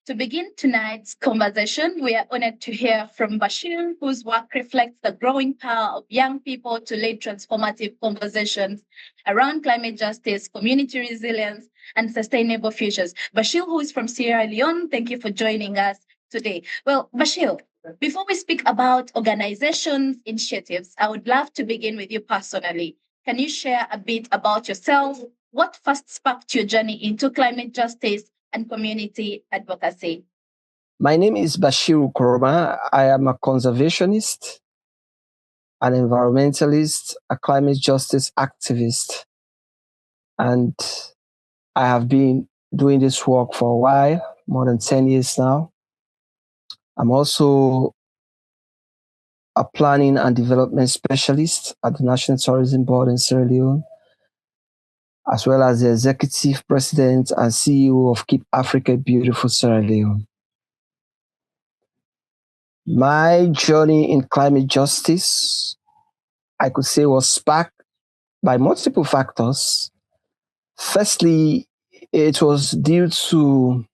To begin tonight's conversation, we are honored to hear from Bashir, whose work reflects the growing power of young people to lead transformative conversations around climate justice, community resilience, and sustainable futures. Bashir, who is from Sierra Leone, thank you for joining us today. Well, Bashir, before we speak about organizations, initiatives, I would love to begin with you personally. Can you share a bit about yourself? What first sparked your journey into climate justice and community advocacy? My name is Bashir Koroma. I am a conservationist, an environmentalist, a climate justice activist, and I have been doing this work for a while, more than 10 years now. I'm also a planning and development specialist at the National Tourism Board in Sierra Leone, as well as the executive president and CEO of Keep Africa Beautiful Sierra Leone. My journey in climate justice, I could say, was sparked by multiple factors. Firstly, it was due to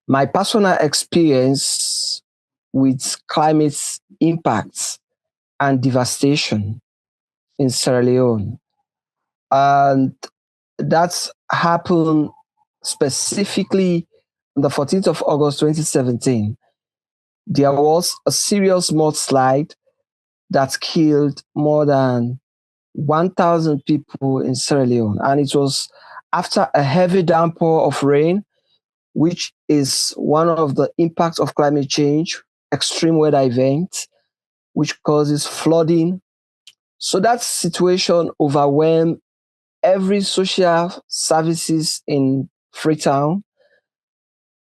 my personal experience with climate impacts and devastation in Sierra Leone. And that's happened specifically on the 14th of August 2017. There was a serious mudslide that killed more than 1,000 people in Sierra Leone. And it was after a heavy downpour of rain, which is one of the impacts of climate change, extreme weather events, which causes flooding. So that situation overwhelmed every social services in Freetown.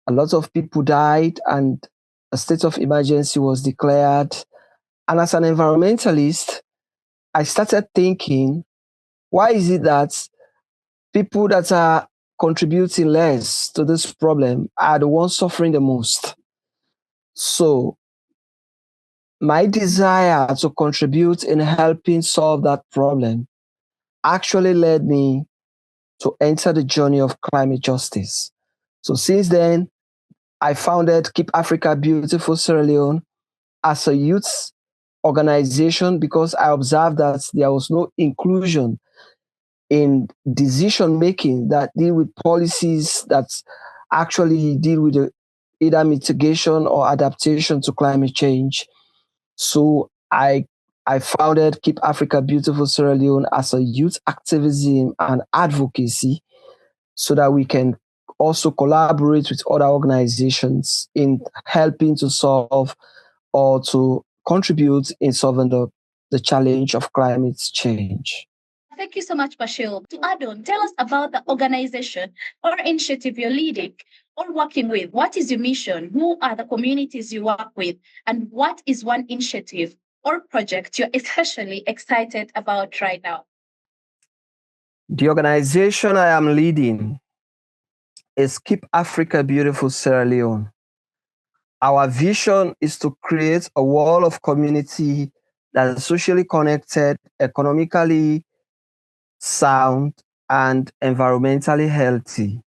A lot of people died and a state of emergency was declared. And as an environmentalist, I started thinking, why is it that people that are contributing less to this problem are the ones suffering the most? So my desire to contribute in helping solve that problem actually led me to enter the journey of climate justice. So since then, I founded Keep Africa Beautiful Sierra Leone as a youth organization because I observed that there was no inclusion in decision making that deal with policies that actually deal with either mitigation or adaptation to climate change. So I founded Keep Africa Beautiful Sierra Leone as a youth activism and advocacy so that we can also collaborate with other organizations in helping to solve or to contribute in solving the challenge of climate change. Thank you so much, Bashir. To add on, tell us about the organization or initiative you're leading or working with. What is your mission? Who are the communities you work with? And what is one initiative or project you're especially excited about right now? The organization I am leading is Keep Africa Beautiful Sierra Leone. Our vision is to create a wall of community that is socially connected, economically sound, and environmentally healthy.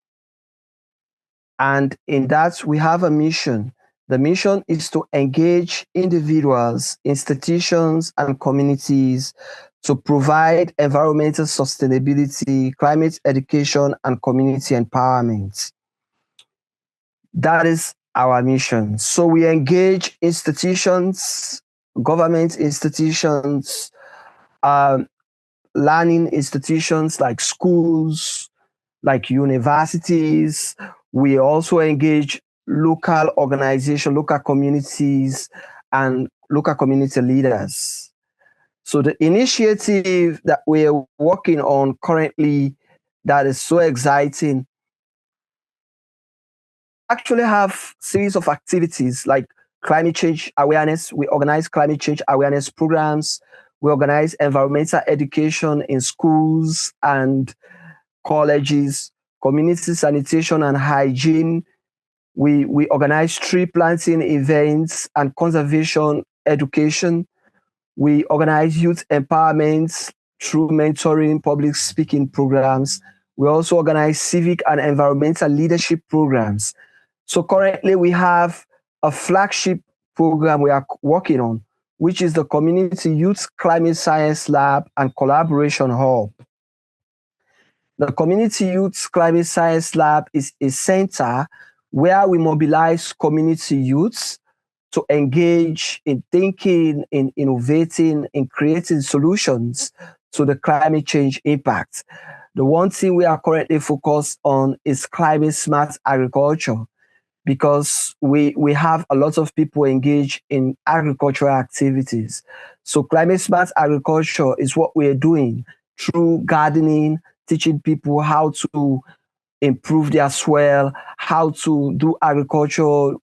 And in that, we have a mission. The mission is to engage individuals, institutions, and communities to provide environmental sustainability, climate education, and community empowerment. That is our mission. So we engage institutions, government institutions, learning institutions like schools, like universities. We also engage local organizations, local communities, and local community leaders. So the initiative that we're working on currently that is so exciting actually have series of activities like climate change awareness. We organize climate change awareness programs. We organize environmental education in schools and colleges, community sanitation and hygiene. We organize tree planting events and conservation education. We organize youth empowerment through mentoring, public speaking programs. We also organize civic and environmental leadership programs. So currently we have a flagship program we are working on, which is the Community Youth Climate Science Lab and Collaboration Hub. The Community Youth Climate Science Lab is a center where we mobilize community youths to engage in thinking, in innovating, in creating solutions to the climate change impact. The one thing we are currently focused on is climate smart agriculture, because we have a lot of people engaged in agricultural activities. So climate smart agriculture is what we're doing through gardening, teaching people how to improve their soil, how to do agriculture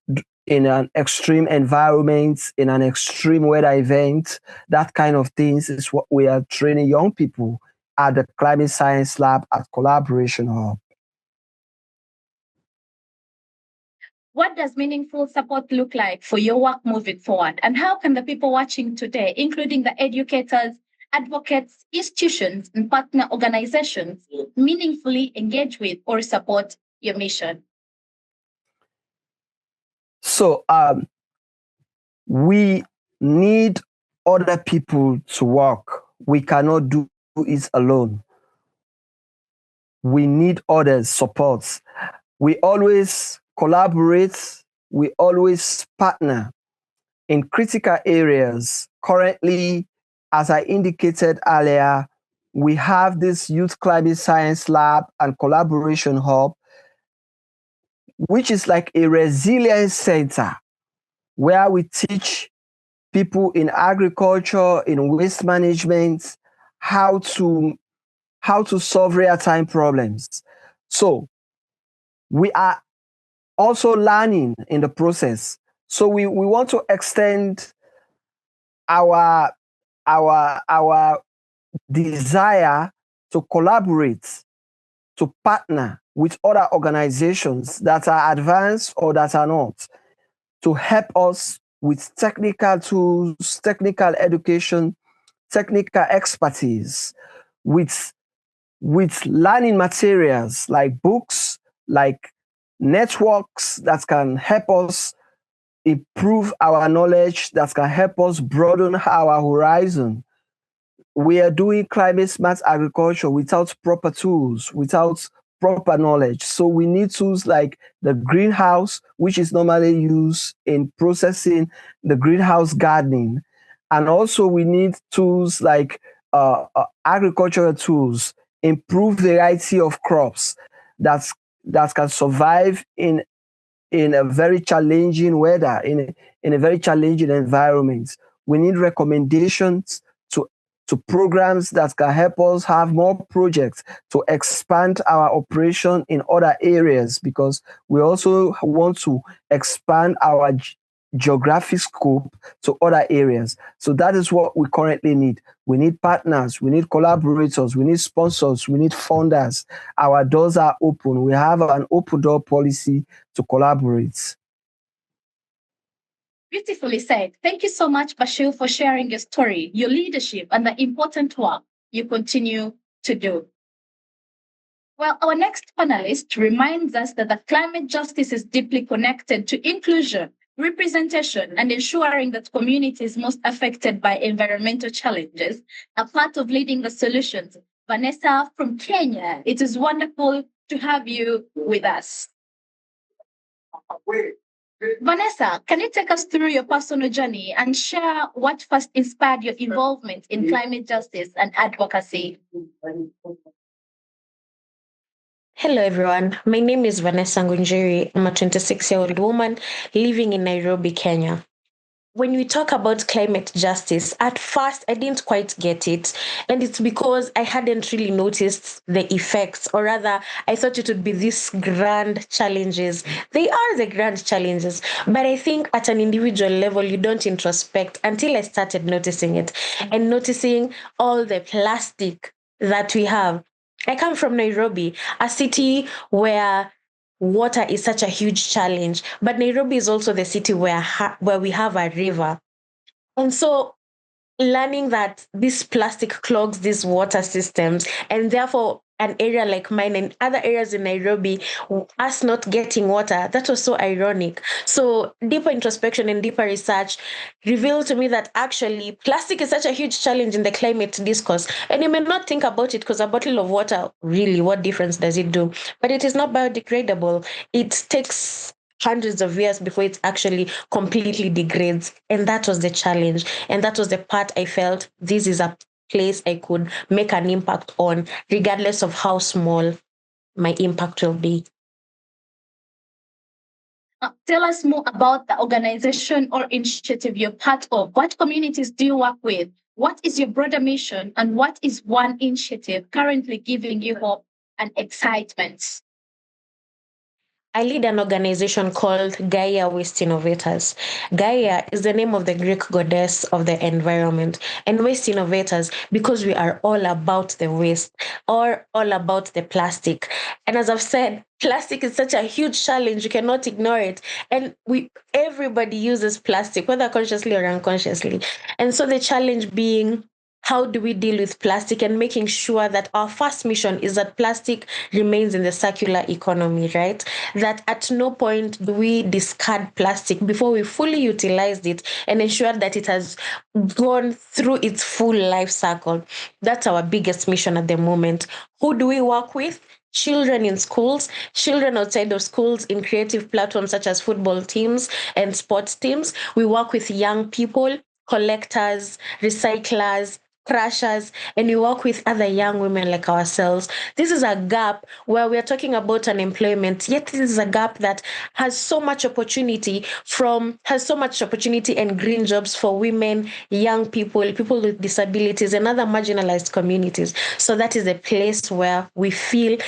in an extreme environment, in an extreme weather event. That kind of things is what we are training young people at the Climate Science Lab at Collaboration Hub. What does meaningful support look like for your work moving forward? And how can the people watching today, including the educators, advocates, institutions, and partner organizations, meaningfully engage with or support your mission? So we need other people to work. We cannot do it alone. We need others' support. We always collaborate. We always partner in critical areas. Currently, as I indicated earlier, we have this Youth Climate Science Lab and Collaboration Hub, which is like a resilience center where we teach people in agriculture, in waste management, how to solve real-time problems. So we are also learning in the process. So we want to extend our desire to collaborate, to partner with other organizations that are advanced or that are not, to help us with technical tools, technical education, technical expertise, with learning materials like books, like networks that can help us improve our knowledge, that can help us broaden our horizon. We are doing climate smart agriculture without proper tools, without proper knowledge. So we need tools like the greenhouse, which is normally used in processing the greenhouse gardening. And also we need tools like agricultural tools, improve variety of crops that can survive in a very challenging weather, in a very challenging environment. We need recommendations to programs that can help us have more projects to expand our operation in other areas, because we also want to expand our geographic scope to other areas. So that is what we currently need. We need partners, we need collaborators, we need sponsors, we need funders. Our doors are open. We have an open door policy to collaborate. Beautifully said. Thank you so much, Bashir, for sharing your story, your leadership, and the important work you continue to do. Well, our next panelist reminds us that the climate justice is deeply connected to inclusion, representation, and ensuring that communities most affected by environmental challenges are part of leading the solutions. Vanessa from Kenya, it is wonderful to have you with us. Vanessa, can you take us through your personal journey and share what first inspired your involvement in climate justice and advocacy? Hello, everyone. My name is Vanessa Ngunjiri. I'm a 26-year-old woman living in Nairobi, Kenya. When we talk about climate justice, at first I didn't quite get it. And it's because I hadn't really noticed the effects, or rather, I thought it would be these grand challenges. They are the grand challenges. But I think at an individual level, you don't introspect until I started noticing it and noticing all the plastic that we have. I come from Nairobi, a city where water is such a huge challenge, but Nairobi is also the city where we have a river. And so learning that this plastic clogs these water systems, and therefore an area like mine and other areas in Nairobi, us not getting water, that was so ironic. So deeper introspection and deeper research revealed to me that actually plastic is such a huge challenge in the climate discourse. And you may not think about it because a bottle of water, really, what difference does it do? But it is not biodegradable. It takes hundreds of years before it actually completely degrades. And that was the challenge. And that was the part I felt this is a place I could make an impact on, regardless of how small my impact will be. Tell us more about the organization or initiative you're part of. What communities do you work with? What is your broader mission? And what is one initiative currently giving you hope and excitement? I lead an organization called Gaia Waste Innovators. Gaia is the name of the Greek goddess of the environment, and Waste Innovators because we are all about the waste or all about the plastic. And as I've said, plastic is such a huge challenge, you cannot ignore it. And everybody uses plastic, whether consciously or unconsciously. And so the challenge being, how do we deal with plastic and making sure that our first mission is that plastic remains in the circular economy, right? That at no point do we discard plastic before we fully utilized it and ensure that it has gone through its full life cycle. That's our biggest mission at the moment. Who do we work with? Children in schools, children outside of schools in creative platforms such as football teams and sports teams. We work with young people, collectors, recyclers, crushers, and we work with other young women like ourselves. This is a gap where we are talking about unemployment, yet this is a gap that has so much opportunity and green jobs for women, young people, people with disabilities, and other marginalized communities. So that is a place where we feel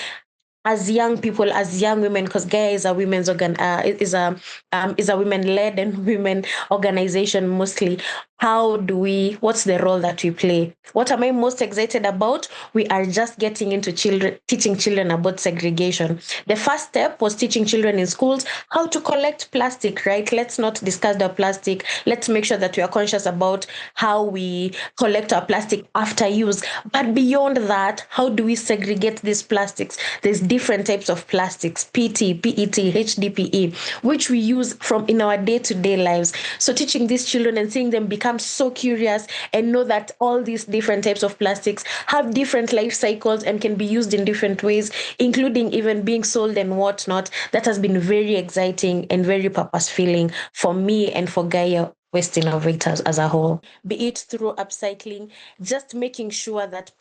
as young people, as young women, because Gaia is a women's is a women-led and women organization mostly. What's the role that we play? What am I most excited about? We are just getting into teaching children about segregation. The first step was teaching children in schools how to collect plastic, right? Let's not discard the plastic. Let's make sure that we are conscious about how we collect our plastic after use. But beyond that, how do we segregate these plastics? There's different types of plastics, PT, PET, HDPE, which we use in our day-to-day lives. So teaching these children and seeing them become so curious and know that all these different types of plastics have different life cycles and can be used in different ways, including even being sold and whatnot. That has been very exciting and very purpose-filling for me and for Gaia Waste Innovators as a whole, be it through upcycling, just making sure that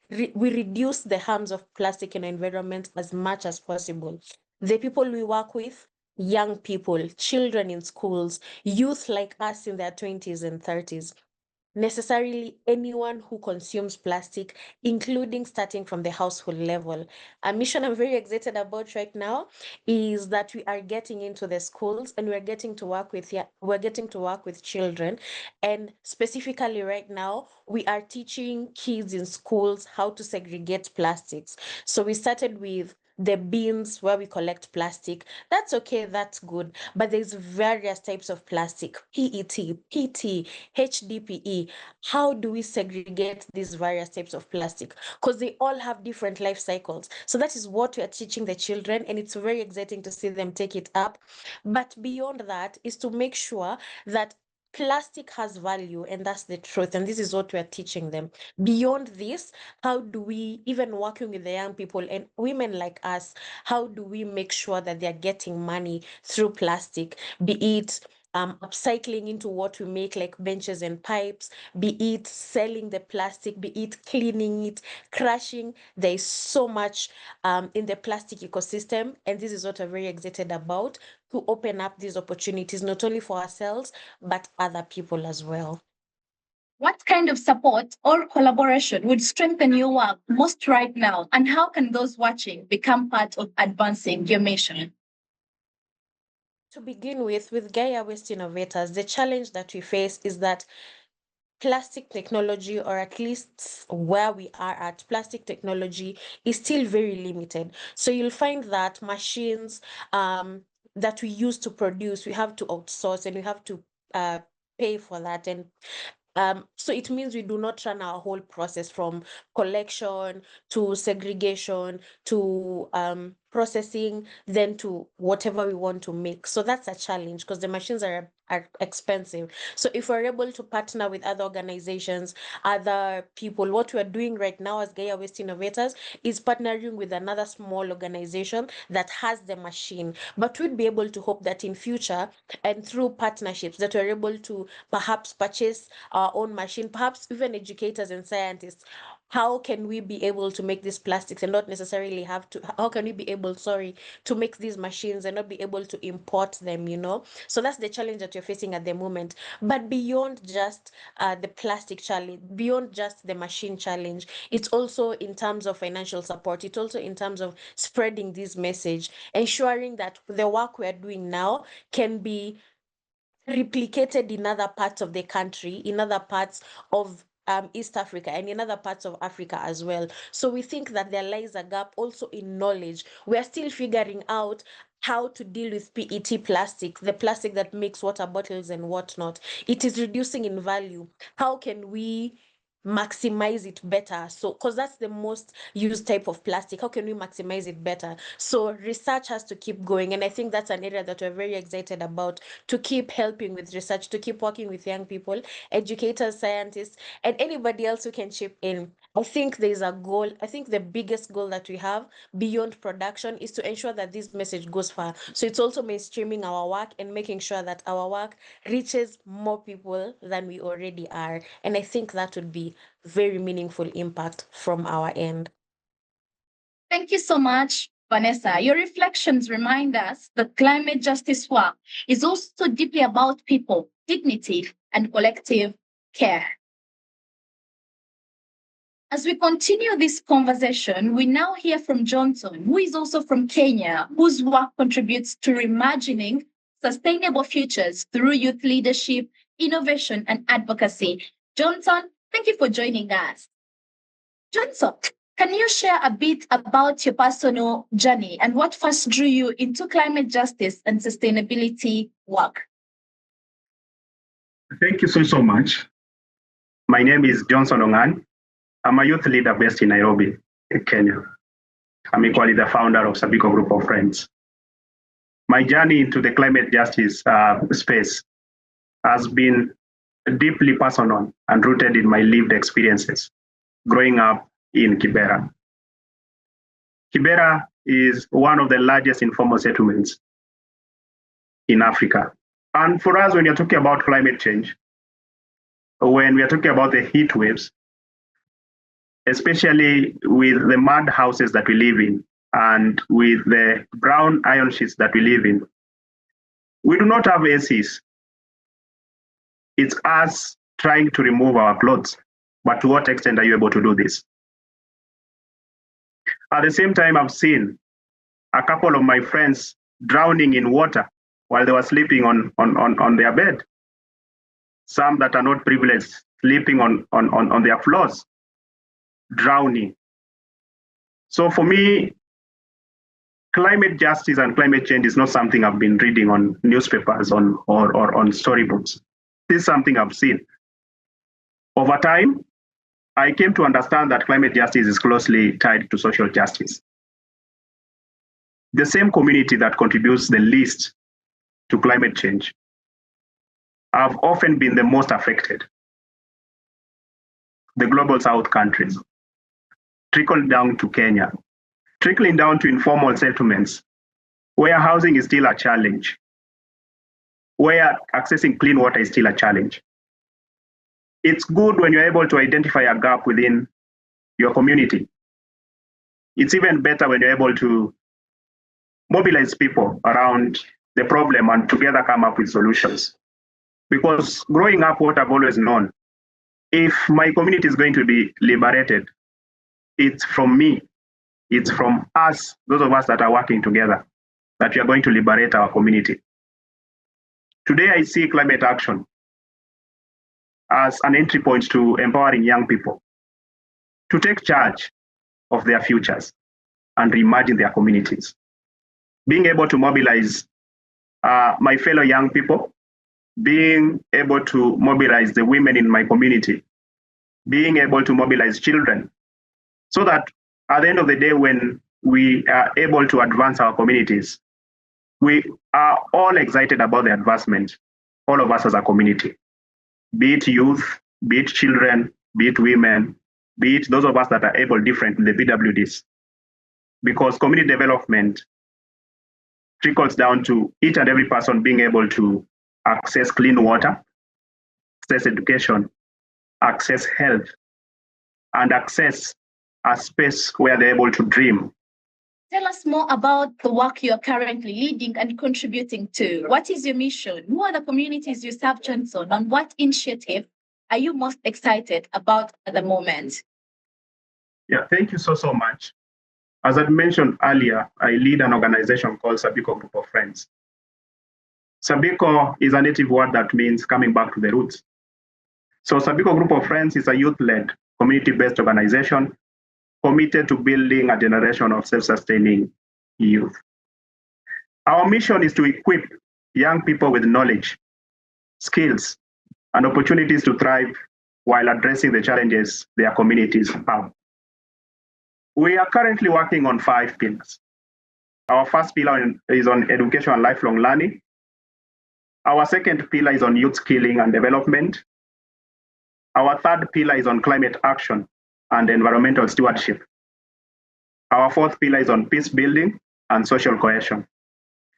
we reduce the harms of plastic in the environment as much as possible. The people we work with, young people, children in schools, youth like us in their 20s and 30s, necessarily anyone who consumes plastic, including starting from the household level. A mission I'm very excited about right now is that we are getting into the schools and we're getting to work with children. And specifically right now, we are teaching kids in schools how to segregate plastics. So we started with the bins where we collect plastic. That's okay, that's good. But there's various types of plastic, PET, PT, HDPE. How do we segregate these various types of plastic? Because they all have different life cycles. So that is what we are teaching the children, and it's very exciting to see them take it up. But beyond that is to make sure that plastic has value, and that's the truth. And this is what we are teaching them. Beyond this, how do we, even working with the young people and women like us, how do we make sure that they're getting money through plastic, be it upcycling into what we make, like benches and pipes, be it selling the plastic, be it cleaning it, crushing. There is so much in the plastic ecosystem, and this is what I'm very excited about, to open up these opportunities, not only for ourselves, but other people as well. What kind of support or collaboration would strengthen your work most right now? And how can those watching become part of advancing your mission? To begin with Gaia Waste Innovators, the challenge that we face is that plastic technology, or at least where we are at, plastic technology is still very limited. So you'll find that machines that we use to produce, we have to outsource and we have to pay for that. And So it means we do not run our whole process from collection to segregation to processing, then to whatever we want to make. So that's a challenge because the machines are expensive. So if we're able to partner with other organizations, other people, what we're doing right now as Gaia Waste Innovators is partnering with another small organization that has the machine. But we'd be able to hope that in future and through partnerships that we're able to perhaps purchase our own machine, perhaps even educators and scientists. How can we be able to make these plastics and not necessarily have to, how can we be able, sorry, to make these machines and not be able to import them, you know? So that's the challenge that you're facing at the moment. But beyond just the plastic challenge, beyond just the machine challenge, it's also in terms of financial support. It's also in terms of spreading this message, ensuring that the work we're doing now can be replicated in other parts of the country, in other parts of East Africa and in other parts of Africa as well. So we think that there lies a gap also in knowledge. We are still figuring out how to deal with PET plastic, the plastic that makes water bottles and whatnot. It is reducing in value. How can we maximize it better? So because that's the most used type of plastic, how can we maximize it better? So research has to keep going, and I think that's an area that we're very excited about, to keep helping with research, to keep working with young people, educators, scientists, and anybody else who can chip in. I think there's a goal. I think the biggest goal that we have beyond production is to ensure that this message goes far. So it's also mainstreaming our work and making sure that our work reaches more people than we already are. And I think that would be very meaningful impact from our end. Thank you so much, Vanessa. Your reflections remind us that climate justice work is also deeply about people, dignity, and collective care. As we continue this conversation, we now hear from Johnson, who is also from Kenya, whose work contributes to reimagining sustainable futures through youth leadership, innovation, and advocacy. Johnson, thank you for joining us. Johnson, can you share a bit about your personal journey and what first drew you into climate justice and sustainability work? Thank you so much. My name is Johnson Ongan. I'm a youth leader based in Nairobi, Kenya. I'm equally the founder of Civic Group of Friends. My journey into the climate justice space has been deeply personal and rooted in my lived experiences growing up in Kibera. Kibera is one of the largest informal settlements in Africa. And for us, when you're talking about climate change, when we are talking about the heat waves, especially with the mud houses that we live in and with the brown iron sheets that we live in, we do not have ACs. It's us trying to remove our clothes. But to what extent are you able to do this? At the same time, I've seen a couple of my friends drowning in water while they were sleeping on their bed. Some that are not privileged, sleeping on their floors, drowning. So for me, climate justice and climate change is not something I've been reading on newspapers or on storybooks. This is something I've seen. Over time, I came to understand that climate justice is closely tied to social justice. The same community that contributes the least to climate change have often been the most affected. The global south countries, trickle down to Kenya, trickling down to informal settlements, where housing is still a challenge, where accessing clean water is still a challenge. It's good when you're able to identify a gap within your community. It's even better when you're able to mobilize people around the problem and together come up with solutions. Because growing up, what I've always known, if my community is going to be liberated, it's from me, it's from us, those of us that are working together, that we are going to liberate our community. Today, I see climate action as an entry point to empowering young people to take charge of their futures and reimagine their communities. Being able to mobilize my fellow young people being able to mobilize the women in my community, being able to mobilize children, so that at the end of the day, when we are able to advance our communities, we are all excited about the advancement, all of us as a community, be it youth, be it children, be it women, be it those of us that are able different, the BWDs. Because community development trickles down to each and every person being able to access clean water, access education, access health, and access a space where they're able to dream. Tell us more about the work you are currently leading and contributing to. What is your mission? Who are the communities you serve, Johnson? And what initiative are you most excited about at the moment? Yeah, thank you so much. As I mentioned earlier, I lead an organization called Sabiko Group of Friends. Sabiko is a native word that means coming back to the roots. So Sabiko Group of Friends is a youth-led, community-based organization committed to building a generation of self-sustaining youth. Our mission is to equip young people with knowledge, skills, and opportunities to thrive while addressing the challenges their communities have. We are currently working on 5 pillars. Our first pillar is on education and lifelong learning. Our second pillar is on youth skilling and development. Our third pillar is on climate action and environmental stewardship. Our fourth pillar is on peace building and social cohesion.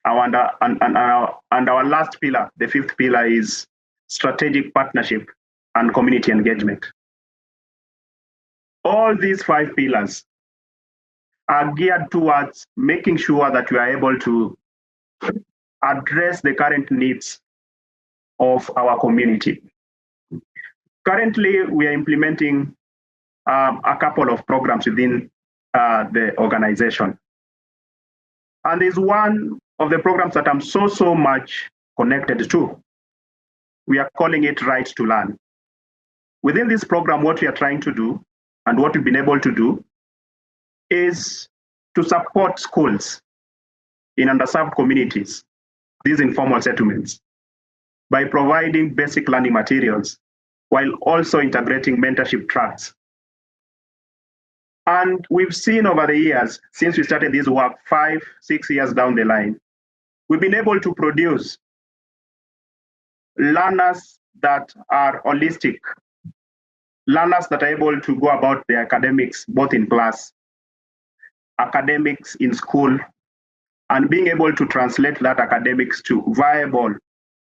And our last pillar, the fifth pillar, is strategic partnership and community engagement. All these 5 pillars are geared towards making sure that we are able to address the current needs of our community. Currently, we are implementing a couple of programs within the organization. And there's one of the programs that I'm so much connected to. We are calling it Right to Learn. Within this program, what we are trying to do and what we've been able to do is to support schools in underserved communities, these informal settlements, by providing basic learning materials while also integrating mentorship tracks. And we've seen over the years, since we started this work 5, 6 years down the line, we've been able to produce learners that are holistic, learners that are able to go about their academics, both in class, academics in school, and being able to translate that academics to viable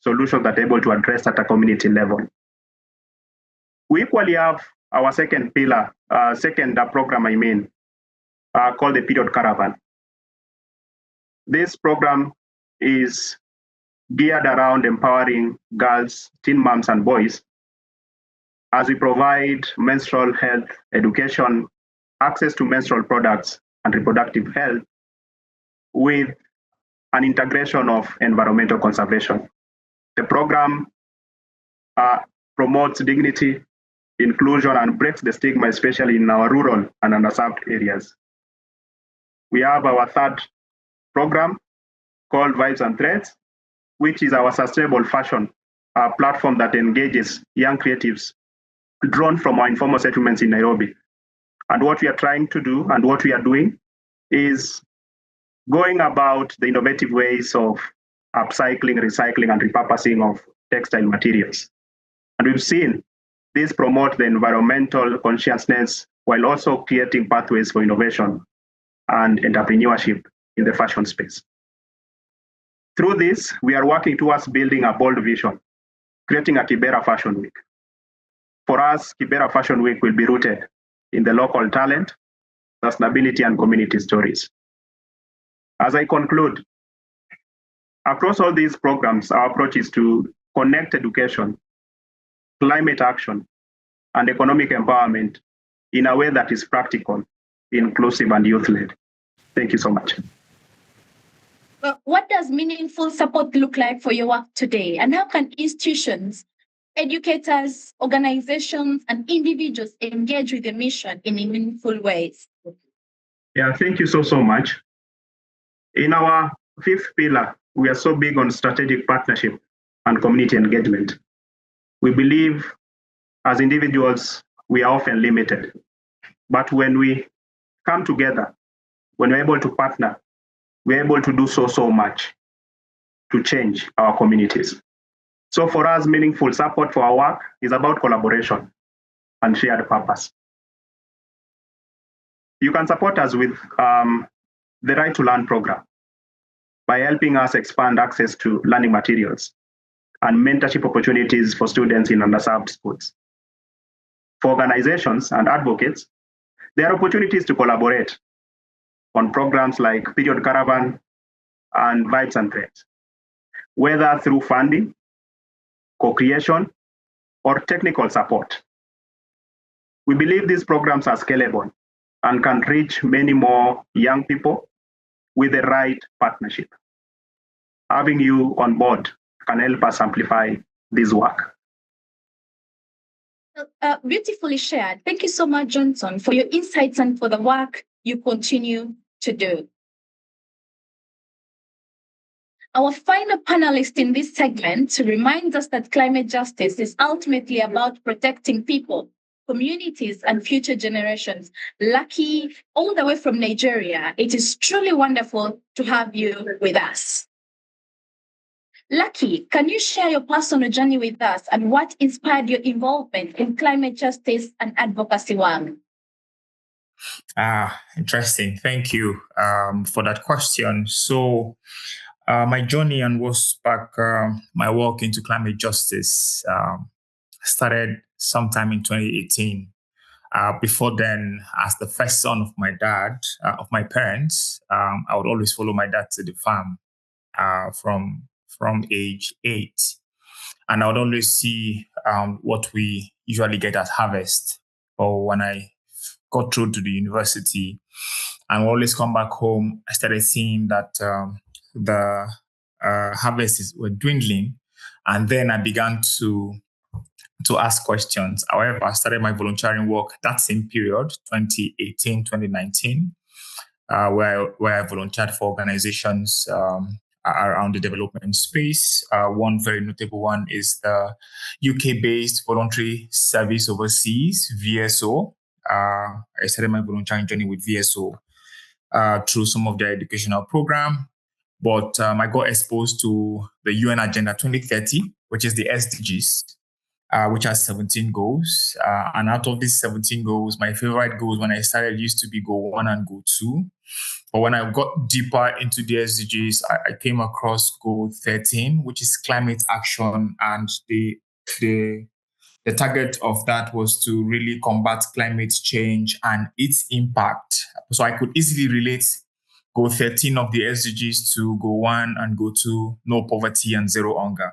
solutions that are able to address at a community level. We equally have our second pillar, program, called the Period Caravan. This program is geared around empowering girls, teen moms, and boys as we provide menstrual health education, access to menstrual products, and reproductive health with an integration of environmental conservation. The program promotes dignity, inclusion, and breaks the stigma, especially in our rural and underserved areas. We have our third program called Vibes and Threads, which is our sustainable fashion platform that engages young creatives drawn from our informal settlements in Nairobi. And what we are trying to do and what we are doing is going about the innovative ways of upcycling, recycling, and repurposing of textile materials. And we've seen this promote the environmental consciousness while also creating pathways for innovation and entrepreneurship in the fashion space. Through this, we are working towards building a bold vision, creating a Kibera Fashion Week. For us, Kibera Fashion Week will be rooted in the local talent, sustainability, and community stories. As I conclude, across all these programs, our approach is to connect education, climate action, and economic empowerment in a way that is practical, inclusive, and youth-led. Thank you so much. Well, what does meaningful support look like for your work today? And how can institutions, educators, organizations, and individuals engage with the mission in meaningful ways? Yeah, thank you so much. In our fifth pillar, we are so big on strategic partnership and community engagement. We believe as individuals, we are often limited. But when we come together, when we're able to partner, we're able to do so much to change our communities. So for us, meaningful support for our work is about collaboration and shared purpose. You can support us with the Right to Learn program by helping us expand access to learning materials and mentorship opportunities for students in underserved schools. For organizations and advocates, there are opportunities to collaborate on programs like Period Caravan and Vibes and Threads, whether through funding, co-creation, or technical support. We believe these programs are scalable and can reach many more young people with the right partnership. Having you on board can help us amplify this work. Beautifully shared. Thank you so much, Johnson, for your insights and for the work you continue to do. Our final panelist in this segment reminds us that climate justice is ultimately about protecting people, communities, and future generations. Lucky, all the way from Nigeria, it is truly wonderful to have you with us. Lucky, can you share your personal journey with us and what inspired your involvement in climate justice and advocacy work? Interesting. Thank you for that question. So my journey and what sparked my work into climate justice started sometime in 2018. Before then, as the first son of my dad, of my parents, I would always follow my dad to the farm from age 8. And I would always see what we usually get at harvest. Or when I got through to the university and always come back home, I started seeing that the harvests were dwindling. And then I began to ask questions. However, I started my volunteering work that same period, 2018, 2019, where I volunteered for organizations around the development space. One very notable one is the UK-based Voluntary Service Overseas, VSO. I started my volunteering journey with VSO through some of their educational program, but I got exposed to the UN Agenda 2030, which is the SDGs, which has 17 goals. And out of these 17 goals, my favorite goals when I started used to be goal 1 and goal 2. But when I got deeper into the SDGs, I came across goal 13, which is climate action. And the target of that was to really combat climate change and its impact. So I could easily relate goal 13 of the SDGs to goal 1 and goal 2, no poverty and zero hunger,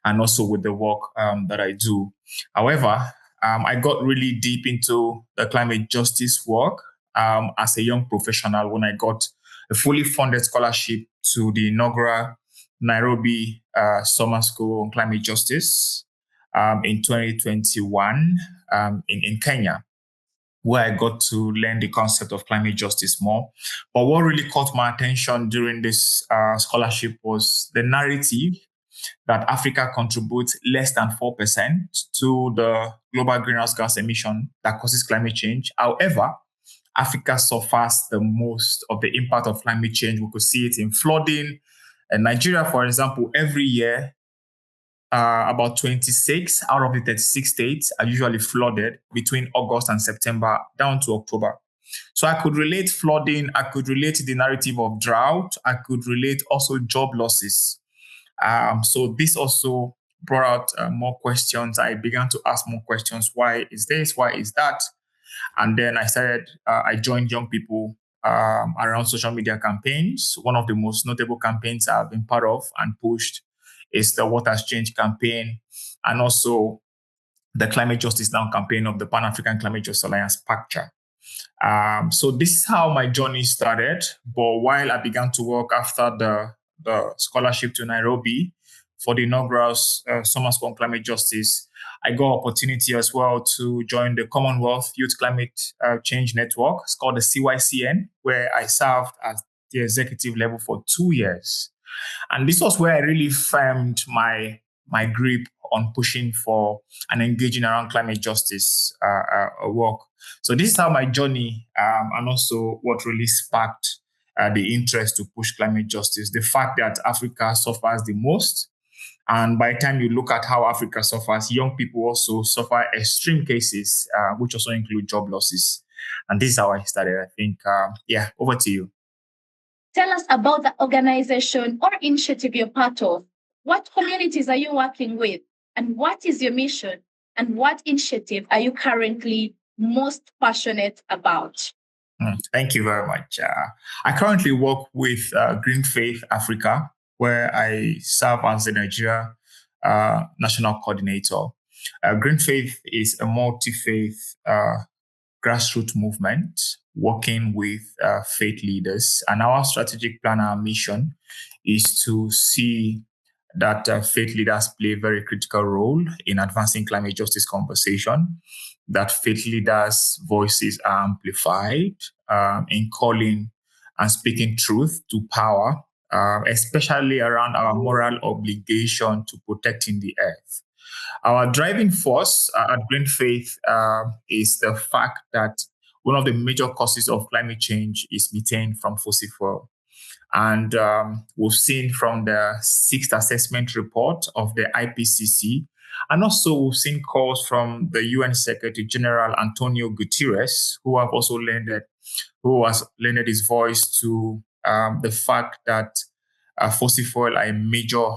and also with the work that I do. However, I got really deep into the climate justice work as a young professional when I got a fully funded scholarship to the inaugural Nairobi Summer School on Climate Justice in 2021 in Kenya, where I got to learn the concept of climate justice more. But what really caught my attention during this scholarship was the narrative that Africa contributes less than 4% to the global greenhouse gas emission that causes climate change. However, Africa suffers the most of the impact of climate change. We could see it in flooding. In Nigeria, for example, every year, about 26 out of the 36 states are usually flooded between August and September down to October. So I could relate flooding, I could relate the narrative of drought, I could relate also job losses. So this also brought out more questions. I began to ask more questions. Why is this? Why is that? And then I joined young people around social media campaigns. One of the most notable campaigns I've been part of and pushed is the What Has Changed campaign, and also the Climate Justice Now campaign of the Pan-African Climate Justice Alliance, PACCHA. So this is how my journey started. But while I began to work after the scholarship to Nairobi for the inaugural Summer School on Climate Justice, I got opportunity as well to join the Commonwealth Youth Climate Change Network. It's called the CYCN, where I served at the executive level for 2 years. And this was where I really firmed my my grip on pushing for and engaging around climate justice work. So this is how my journey and also what really sparked the interest to push climate justice. The fact that Africa suffers the most. And by the time you look at how Africa suffers, young people also suffer extreme cases, which also include job losses. And this is how I started, I think. Over to you. Tell us about the organization or initiative you're part of. What communities are you working with? And what is your mission? And what initiative are you currently most passionate about? Thank you very much. I currently work with Green Faith Africa, where I serve as the Nigeria National Coordinator. Green Faith is a multi-faith grassroots movement working with faith leaders. And our strategic plan, our mission is to see that faith leaders play a very critical role in advancing climate justice conversation, that faith leaders' voices are amplified in calling and speaking truth to power, especially around our moral obligation to protecting the earth. Our driving force at Green Faith is the fact that one of the major causes of climate change is methane from fossil fuel. And we've seen from the sixth assessment report of the IPCC, and also we've seen calls from the UN Secretary General Antonio Guterres, who has lended his voice to the fact that fossil fuel are a major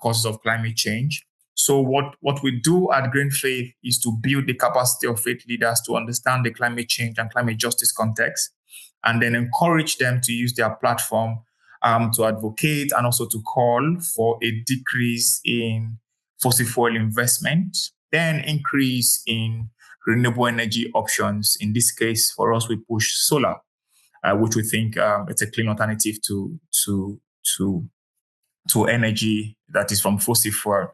cause of climate change. So what we do at Green Faith is to build the capacity of faith leaders to understand the climate change and climate justice context, and then encourage them to use their platform to advocate and also to call for a decrease in fossil fuel investment, then increase in renewable energy options. In this case, for us, we push solar, which we think it's a clean alternative to energy that is from fossil fuel.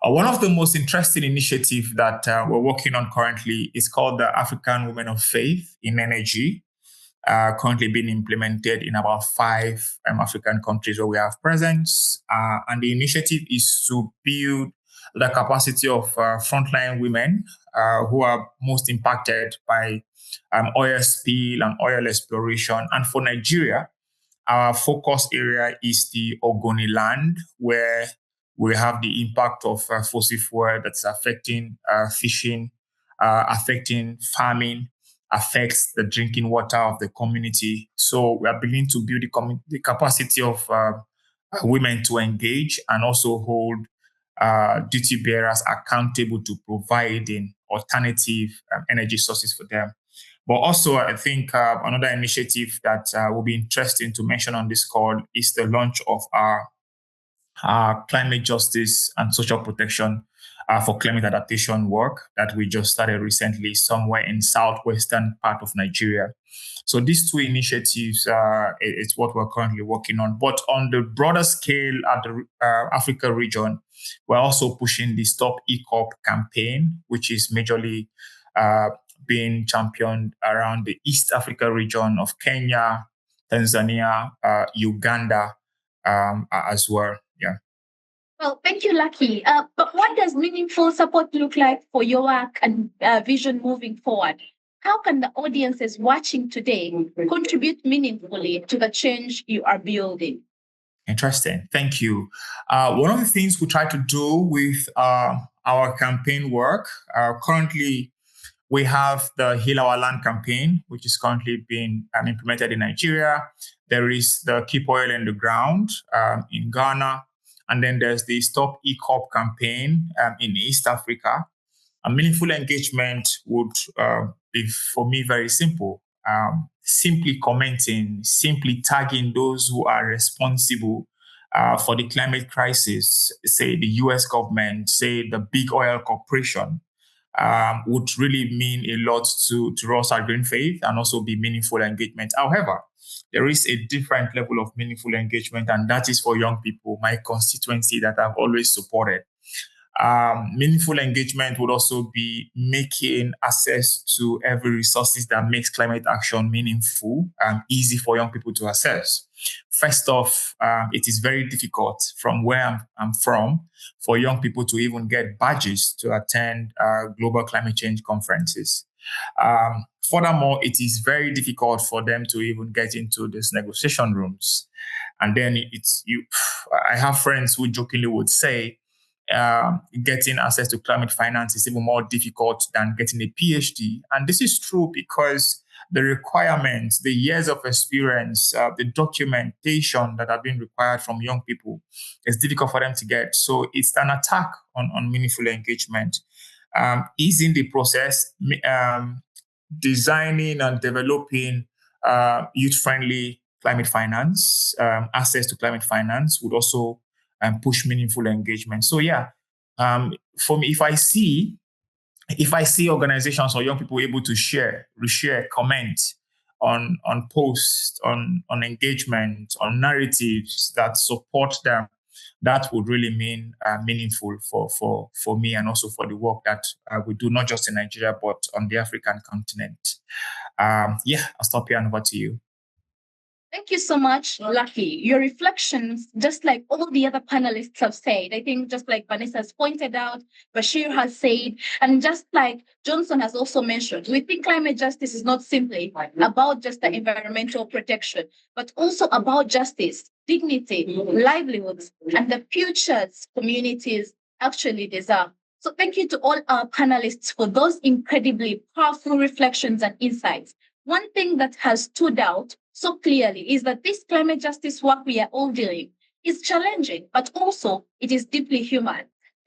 One of the most interesting initiatives that we're working on currently is called the African Women of Faith in Energy, currently being implemented in about 5 African countries where we have presence. And the initiative is to build the capacity of frontline women who are most impacted by oil spill and oil exploration. And for Nigeria, our focus area is the Ogoni land, where we have the impact of fossil fuel that's affecting fishing, affecting farming, affects the drinking water of the community. So we are beginning to build the capacity of women to engage and also hold duty bearers accountable to providing alternative energy sources for them. But also, I think another initiative that will be interesting to mention on this call is the launch of our climate justice and social protection for climate adaptation work that we just started recently somewhere in southwestern part of Nigeria. So these 2 initiatives is what we're currently working on. But on the broader scale at the Africa region, we're also pushing the Stop EACOP campaign, which is majorly being championed around the East Africa region of Kenya, Tanzania, Uganda as well. Yeah. Well, thank you, Lucky. But what does meaningful support look like for your work and vision moving forward? How can the audiences watching today contribute meaningfully to the change you are building? Interesting. Thank you. One of the things we try to do with our campaign work, currently we have the Heal Our Land campaign, which is currently being implemented in Nigeria. There is the Keep Oil in the Ground in Ghana. And then there's the Stop EACOP campaign in East Africa. A meaningful engagement would be, for me, very simple. Simply commenting, simply tagging those who are responsible for the climate crisis, say the US government, say the big oil corporation, would really mean a lot to us at Green Faith and also be meaningful engagement. However, there is a different level of meaningful engagement, and that is for young people, my constituency that I've always supported. Meaningful engagement would also be making access to every resources that makes climate action meaningful and easy for young people to access. First off, it is very difficult from where I'm from for young people to even get badges to attend global climate change conferences. Furthermore, it is very difficult for them to even get into these negotiation rooms. And then I have friends who jokingly would say, getting access to climate finance is even more difficult than getting a PhD. And this is true because the requirements, the years of experience, the documentation that have been required from young people is difficult for them to get. So it's an attack on meaningful engagement. Easing the process, designing and developing youth-friendly climate finance, access to climate finance would also push meaningful engagement. So for me, if I see organizations or young people able to reshare, comment on posts, on engagement, on narratives that support them, that would really mean meaningful for me and also for the work that we do, not just in Nigeria, but on the African continent. I'll stop here and over to you. Thank you so much, Lucky. Your reflections, just like all the other panelists have said, I think just like Vanessa has pointed out, Bashir has said, and just like Johnson has also mentioned, we think climate justice is not simply about just the environmental protection, but also about justice, dignity, livelihoods, and the futures communities actually deserve. So thank you to all our panelists for those incredibly powerful reflections and insights. One thing that has stood out so clearly is that this climate justice work we are all doing is challenging, but also it is deeply human.